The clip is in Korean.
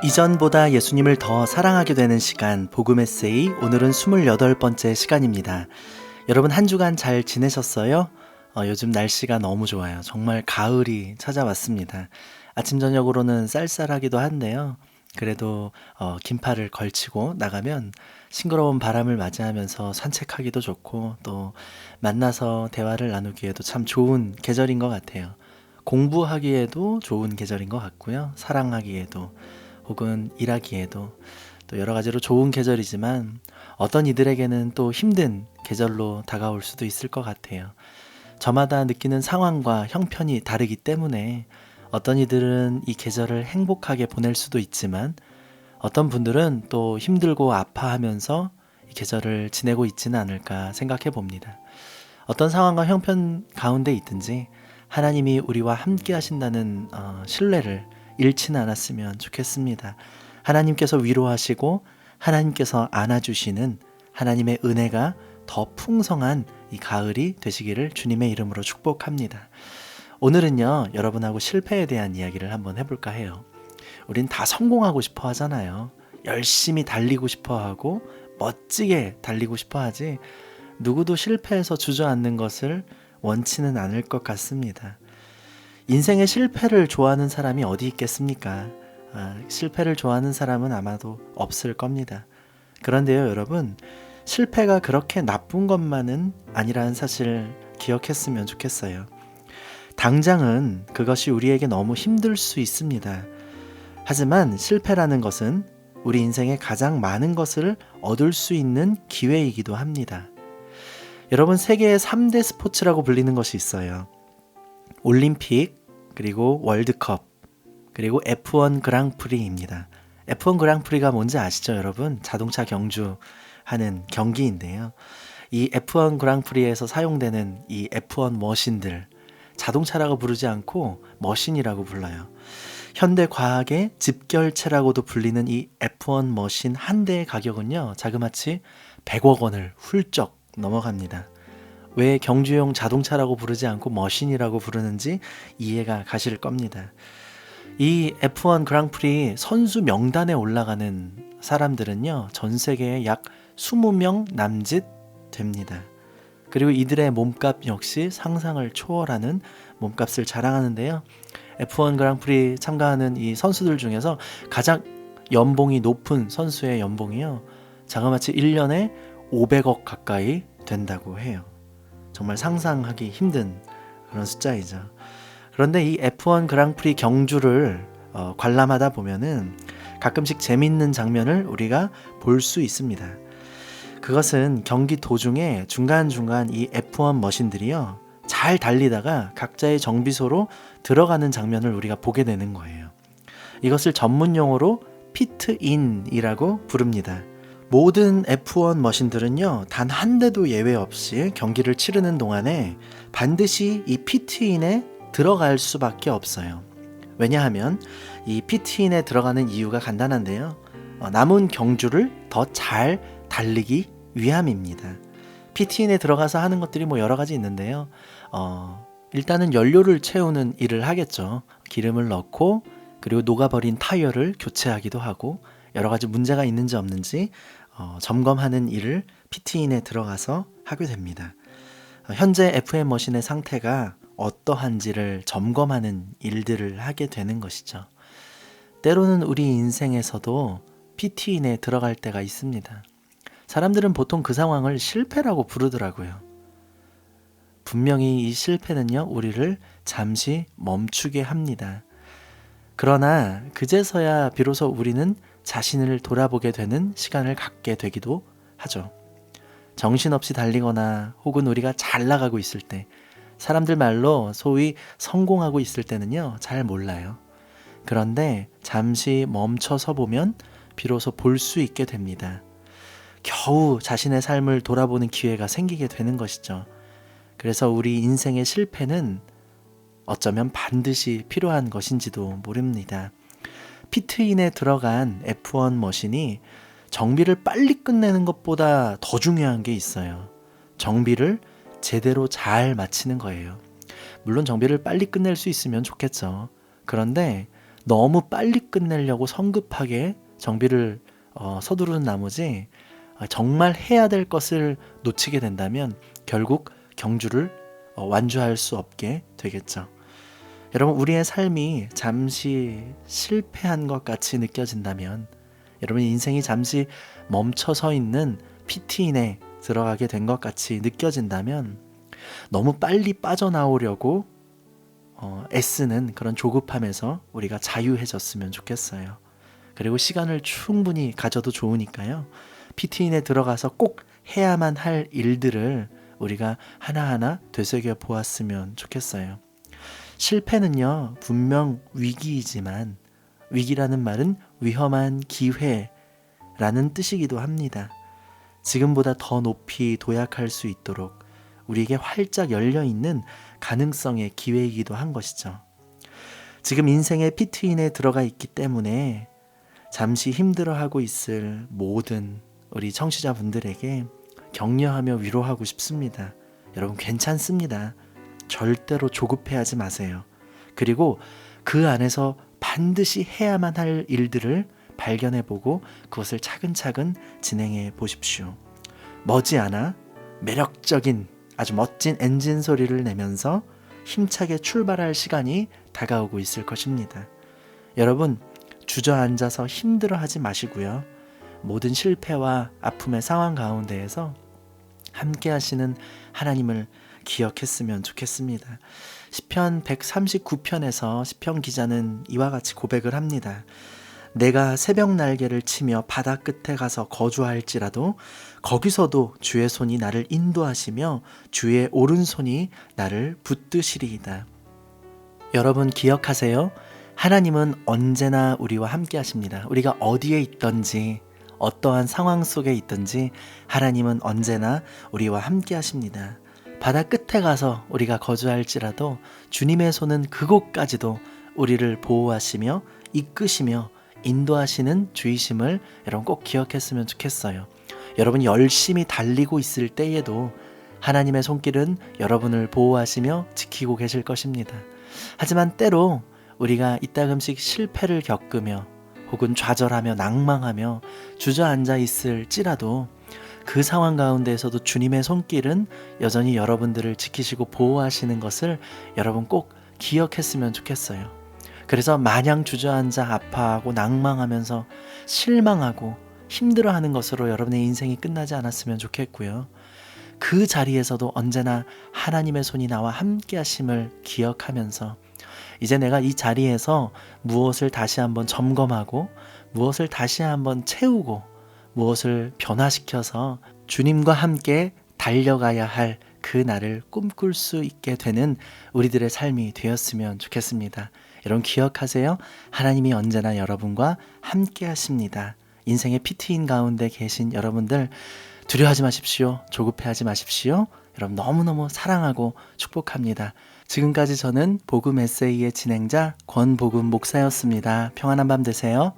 이전보다 예수님을 더 사랑하게 되는 시간, 복음 에세이. 오늘은 28번째 시간입니다. 여러분 한 주간 잘 지내셨어요? 요즘 날씨가 너무 좋아요. 정말 가을이 찾아왔습니다. 아침 저녁으로는 쌀쌀하기도 한데요. 그래도 긴팔을 걸치고 나가면 싱그러운 바람을 맞이하면서 산책하기도 좋고, 또 만나서 대화를 나누기에도 참 좋은 계절인 것 같아요. 공부하기에도 좋은 계절인 것 같고요. 사랑하기에도, 혹은 일하기에도 또 여러 가지로 좋은 계절이지만, 어떤 이들에게는 또 힘든 계절로 다가올 수도 있을 것 같아요. 저마다 느끼는 상황과 형편이 다르기 때문에 어떤 이들은 이 계절을 행복하게 보낼 수도 있지만, 어떤 분들은 또 힘들고 아파하면서 이 계절을 지내고 있지는 않을까 생각해 봅니다. 어떤 상황과 형편 가운데 있든지 하나님이 우리와 함께 하신다는 신뢰를 잃지는 않았으면 좋겠습니다. 하나님께서 위로하시고 하나님께서 안아주시는 하나님의 은혜가 더 풍성한 이 가을이 되시기를 주님의 이름으로 축복합니다. 오늘은요, 여러분하고 실패에 대한 이야기를 한번 해볼까 해요. 우린 다 성공하고 싶어 하잖아요. 열심히 달리고 싶어 하고 멋지게 달리고 싶어 하지, 누구도 실패해서 주저앉는 것을 원치는 않을 것 같습니다. 인생의 실패를 좋아하는 사람이 어디 있겠습니까? 실패를 좋아하는 사람은 아마도 없을 겁니다. 그런데요, 여러분, 실패가 그렇게 나쁜 것만은 아니라는 사실을 기억했으면 좋겠어요. 당장은 그것이 우리에게 너무 힘들 수 있습니다. 하지만 실패라는 것은 우리 인생에 가장 많은 것을 얻을 수 있는 기회이기도 합니다. 여러분, 세계의 3대 스포츠라고 불리는 것이 있어요. 올림픽, 그리고 월드컵, 그리고 F1 그랑프리입니다. F1 그랑프리가 뭔지 아시죠, 여러분? 자동차 경주하는 경기인데요. 이 F1 그랑프리에서 사용되는 이 F1 머신들, 자동차라고 부르지 않고 머신이라고 불러요. 현대 과학의 집결체라고도 불리는 이 F1 머신 한 대의 가격은요, 자그마치 100억 원을 훌쩍 넘어갑니다. 왜 경주용 자동차라고 부르지 않고 머신이라고 부르는지 이해가 가실 겁니다. 이 F1 그랑프리 선수 명단에 올라가는 사람들은요, 전 세계에 약 20명 남짓 됩니다. 그리고 이들의 몸값 역시 상상을 초월하는 몸값을 자랑하는데요. F1 그랑프리 참가하는 이 선수들 중에서 가장 연봉이 높은 선수의 연봉이요, 자그마치 1년에 500억 가까이 된다고 해요. 정말 상상하기 힘든 그런 숫자이죠. 그런데 이 F1 그랑프리 경주를 관람하다 보면은 가끔씩 재밌는 장면을 우리가 볼 수 있습니다. 그것은 경기 도중에 중간중간 이 F1 머신들이요, 잘 달리다가 각자의 정비소로 들어가는 장면을 우리가 보게 되는 거예요. 이것을 전문 용어로 피트인이라고 부릅니다. 모든 F1 머신들은요, 단 한 대도 예외 없이 경기를 치르는 동안에 반드시 이 피트인에 들어갈 수밖에 없어요. 왜냐하면 이 피트인에 들어가는 이유가 간단한데요. 남은 경주를 더 잘 달리기 위함입니다. 피트인에 들어가서 하는 것들이 여러 가지 있는데요. 일단은 연료를 채우는 일을 하겠죠. 기름을 넣고, 그리고 녹아버린 타이어를 교체하기도 하고, 여러 가지 문제가 있는지 없는지 점검하는 일을 피트인에 들어가서 하게 됩니다. 현재 FM 머신의 상태가 어떠한지를 점검하는 일들을 하게 되는 것이죠. 때로는 우리 인생에서도 피트인에 들어갈 때가 있습니다. 사람들은 보통 그 상황을 실패라고 부르더라고요. 분명히 이 실패는요, 우리를 잠시 멈추게 합니다. 그러나 그제서야 비로소 우리는 자신을 돌아보게 되는 시간을 갖게 되기도 하죠. 정신없이 달리거나 혹은 우리가 잘 나가고 있을 때, 사람들 말로 소위 성공하고 있을 때는요, 잘 몰라요. 그런데 잠시 멈춰서 보면 비로소 볼 수 있게 됩니다. 겨우 자신의 삶을 돌아보는 기회가 생기게 되는 것이죠. 그래서 우리 인생의 실패는 어쩌면 반드시 필요한 것인지도 모릅니다. 피트인에 들어간 F1 머신이 정비를 빨리 끝내는 것보다 더 중요한 게 있어요. 정비를 제대로 잘 마치는 거예요. 물론 정비를 빨리 끝낼 수 있으면 좋겠죠. 그런데 너무 빨리 끝내려고 성급하게 정비를 서두르는 나머지 정말 해야 될 것을 놓치게 된다면 결국 경주를 완주할 수 없게 되겠죠. 여러분, 우리의 삶이 잠시 실패한 것 같이 느껴진다면, 여러분 인생이 잠시 멈춰 서 있는 피트인에 들어가게 된 것 같이 느껴진다면 너무 빨리 빠져나오려고 애쓰는 그런 조급함에서 우리가 자유해졌으면 좋겠어요. 그리고 시간을 충분히 가져도 좋으니까요. 피트인에 들어가서 꼭 해야만 할 일들을 우리가 하나하나 되새겨 보았으면 좋겠어요. 실패는요, 분명 위기이지만 위기라는 말은 위험한 기회라는 뜻이기도 합니다. 지금보다 더 높이 도약할 수 있도록 우리에게 활짝 열려있는 가능성의 기회이기도 한 것이죠. 지금 인생의 피트인에 들어가 있기 때문에 잠시 힘들어하고 있을 모든 우리 청취자분들에게 격려하며 위로하고 싶습니다. 여러분, 괜찮습니다. 절대로 조급해하지 마세요. 그리고 그 안에서 반드시 해야만 할 일들을 발견해보고 그것을 차근차근 진행해 보십시오. 머지않아 매력적인 아주 멋진 엔진 소리를 내면서 힘차게 출발할 시간이 다가오고 있을 것입니다. 여러분, 주저앉아서 힘들어하지 마시고요. 모든 실패와 아픔의 상황 가운데에서 함께 하시는 하나님을 기억했으면 좋겠습니다. 시편 139편에서 시편 기자는 이와 같이 고백을 합니다. 내가 새벽 날개를 치며 바다 끝에 가서 거주할지라도 거기서도 주의 손이 나를 인도하시며 주의 오른손이 나를 붙드시리이다. 여러분 기억하세요. 하나님은 언제나 우리와 함께 하십니다. 우리가 어디에 있든지 어떠한 상황 속에 있든지 하나님은 언제나 우리와 함께 하십니다. 바다 끝에 가서 우리가 거주할지라도 주님의 손은 그곳까지도 우리를 보호하시며 이끄시며 인도하시는 주이심을 여러분 꼭 기억했으면 좋겠어요. 여러분이 열심히 달리고 있을 때에도 하나님의 손길은 여러분을 보호하시며 지키고 계실 것입니다. 하지만 때로 우리가 이따금씩 실패를 겪으며 혹은 좌절하며 낭망하며 주저앉아 있을지라도 그 상황 가운데에서도 주님의 손길은 여전히 여러분들을 지키시고 보호하시는 것을 여러분 꼭 기억했으면 좋겠어요. 그래서 마냥 주저앉아 아파하고 낭망하면서 실망하고 힘들어하는 것으로 여러분의 인생이 끝나지 않았으면 좋겠고요. 그 자리에서도 언제나 하나님의 손이 나와 함께 하심을 기억하면서 이제 내가 이 자리에서 무엇을 다시 한번 점검하고 무엇을 다시 한번 채우고 무엇을 변화시켜서 주님과 함께 달려가야 할 그 날을 꿈꿀 수 있게 되는 우리들의 삶이 되었으면 좋겠습니다. 여러분 기억하세요. 하나님이 언제나 여러분과 함께 하십니다. 인생의 피트인 가운데 계신 여러분들 두려워하지 마십시오. 조급해하지 마십시오. 여러분 너무너무 사랑하고 축복합니다. 지금까지 저는 복음 에세이의 진행자 권복음 목사였습니다. 평안한 밤 되세요.